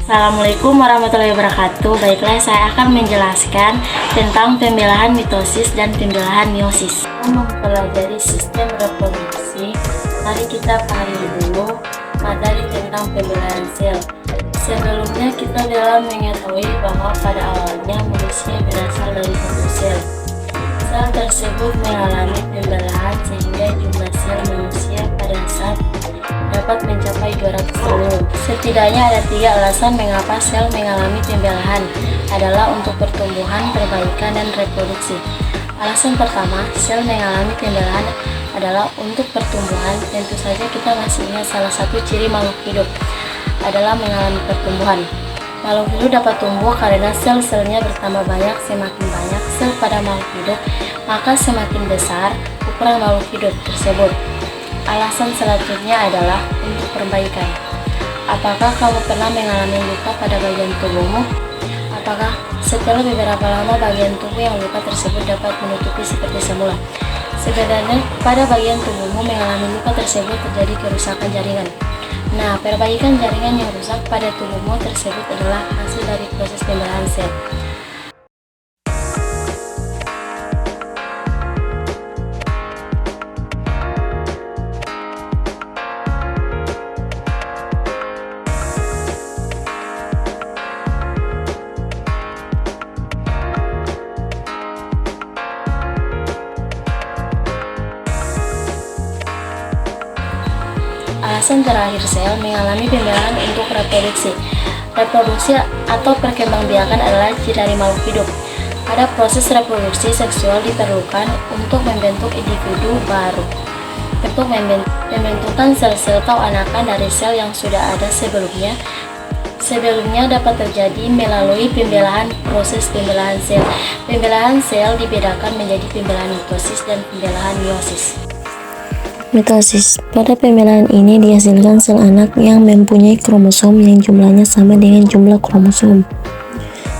Assalamualaikum warahmatullahi wabarakatuh. Baiklah, saya akan menjelaskan tentang pembelahan mitosis dan pembelahan meiosis. Untuk mempelajari sistem reproduksi, mari kita pahami dulu materi tentang pembelahan sel. Sebelumnya kita dalam mengetahui bahwa pada awalnya manusia berasal dari satu sel. Sel tersebut mengalami pembelahan sehingga jumlah sel manusia pada saat dapat mencapai 200 Setidaknya ada 3 alasan mengapa sel mengalami pembelahan adalah untuk pertumbuhan, perbaikan, dan reproduksi. Alasan pertama, sel mengalami pembelahan adalah untuk pertumbuhan. Tentu saja kita masih ingat salah satu ciri makhluk hidup adalah mengalami pertumbuhan. Makhluk hidup dapat tumbuh karena sel-selnya bertambah banyak. Semakin banyak sel pada makhluk hidup, maka semakin besar ukuran makhluk hidup tersebut. Alasan selanjutnya adalah untuk perbaikan. Apakah kamu pernah mengalami luka pada bagian tubuhmu? Apakah setelah beberapa lama bagian tubuh yang luka tersebut dapat menutupi seperti semula? Sebenarnya pada bagian tubuhmu mengalami luka tersebut terjadi kerusakan jaringan. Nah, perbaikan jaringan yang rusak pada tubuhmu tersebut adalah hasil dari proses pembelahan sel. Alasan terakhir sel mengalami pembelahan untuk reproduksi. Reproduksi atau perkembangbiakan adalah ciri dari makhluk hidup. Pada proses reproduksi seksual diperlukan untuk membentuk individu baru. Untuk pembentukan sel-sel atau anakan dari sel yang sudah ada sebelumnya dapat terjadi melalui pembelahan. Proses pembelahan sel. Pembelahan sel dibedakan menjadi pembelahan mitosis dan pembelahan meiosis. Mitosis. Pada pembelahan ini dihasilkan sel anak yang mempunyai kromosom yang jumlahnya sama dengan jumlah kromosom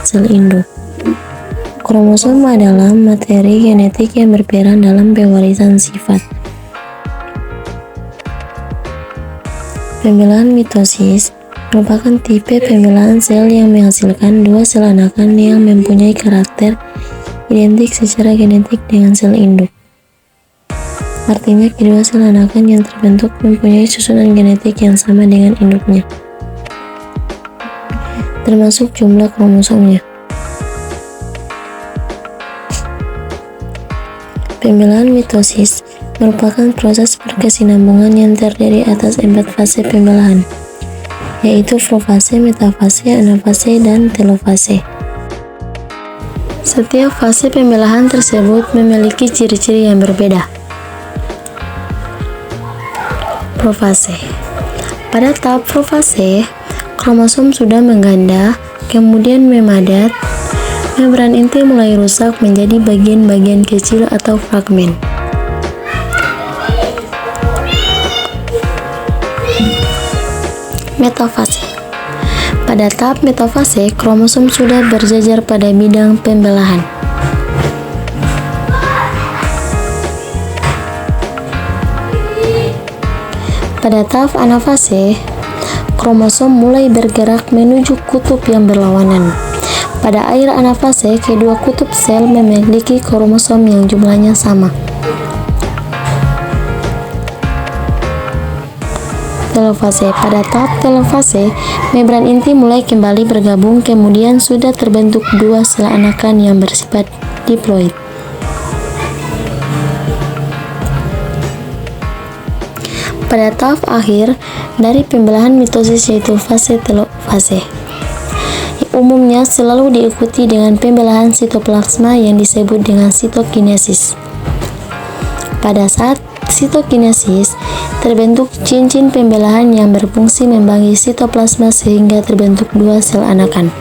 sel induk. Kromosom adalah materi genetik yang berperan dalam pewarisan sifat. Pembelahan mitosis merupakan tipe pembelahan sel yang menghasilkan 2 sel anakan yang mempunyai karakter identik secara genetik dengan sel induk. Artinya kedua sel anakan yang terbentuk mempunyai susunan genetik yang sama dengan induknya, termasuk jumlah kromosomnya. Pembelahan mitosis merupakan proses berkesinambungan yang terdiri atas 4 fase pembelahan, yaitu profase, metafase, anafase, dan telofase. Setiap fase pembelahan tersebut memiliki ciri-ciri yang berbeda. Profase. Pada tahap profase, kromosom sudah mengganda, kemudian memadat, membran inti mulai rusak menjadi bagian-bagian kecil atau fragmen. Metafase. Pada tahap metafase, kromosom sudah berjajar pada bidang pembelahan. Pada tahap anafase, kromosom mulai bergerak menuju kutub yang berlawanan. Pada akhir anafase, kedua kutub sel memiliki kromosom yang jumlahnya sama. Telofase. Pada tahap telofase, membran inti mulai kembali bergabung, kemudian sudah terbentuk 2 sel anakan yang bersifat diploid. Pada tahap akhir dari pembelahan mitosis yaitu fase telofase, umumnya selalu diikuti dengan pembelahan sitoplasma yang disebut dengan sitokinesis. Pada saat sitokinesis, terbentuk cincin pembelahan yang berfungsi membagi sitoplasma sehingga terbentuk 2 sel anakan.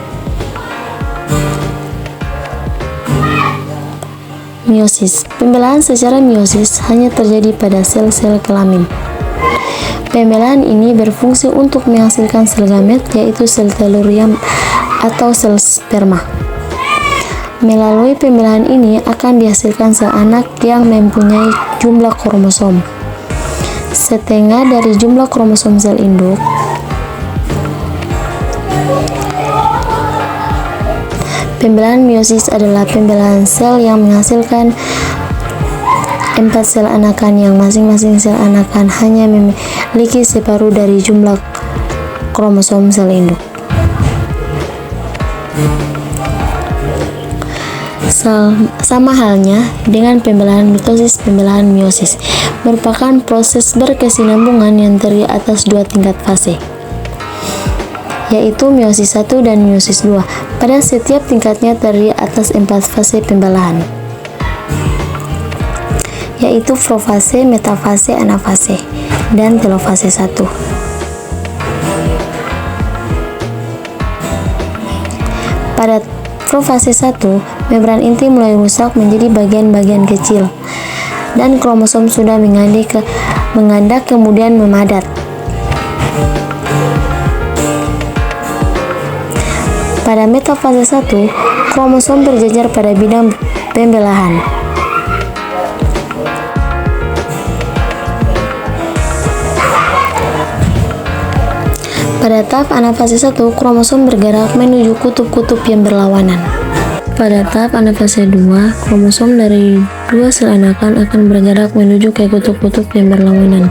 Meiosis. Pembelahan secara meiosis hanya terjadi pada sel-sel kelamin. Pembelahan ini berfungsi untuk menghasilkan sel gamet, yaitu sel telur atau sel sperma. Melalui pembelahan ini akan dihasilkan sel anak yang mempunyai jumlah kromosom setengah dari jumlah kromosom sel induk. Pembelahan meiosis adalah pembelahan sel yang menghasilkan 4 sel anakan yang masing-masing sel anakan hanya memiliki separuh dari jumlah kromosom sel induk. Sama halnya dengan pembelahan mitosis, pembelahan meiosis merupakan proses berkesinambungan yang terdiri atas 2 tingkat fase, yaitu meiosis 1 dan meiosis 2. Pada setiap tingkatnya terdiri atas 4 fase pembelahan, yaitu profase, metafase, anafase, dan telofase 1. Pada profase 1, membran inti mulai rusak menjadi bagian-bagian kecil dan kromosom sudah mengandak kemudian memadat. Pada metafase 1, kromosom berjejer pada bidang pembelahan. Pada tahap anafase 1, kromosom bergerak menuju kutub-kutub yang berlawanan. Pada tahap anafase 2, kromosom dari 2 sel anakan akan bergerak menuju ke kutub-kutub yang berlawanan.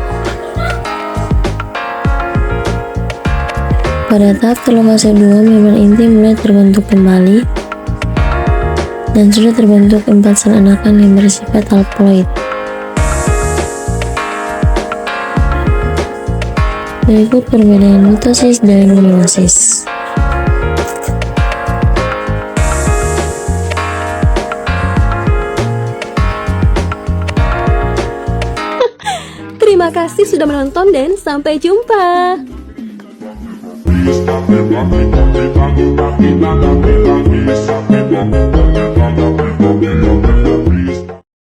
Pada tahap telofase 2, membran inti mulai terbentuk kembali dan sudah terbentuk 4 sel anakan yang bersifat haploid. Berikut perbedaan mitosis dan meiosis. Terima kasih sudah menonton dan sampai jumpa. Bisa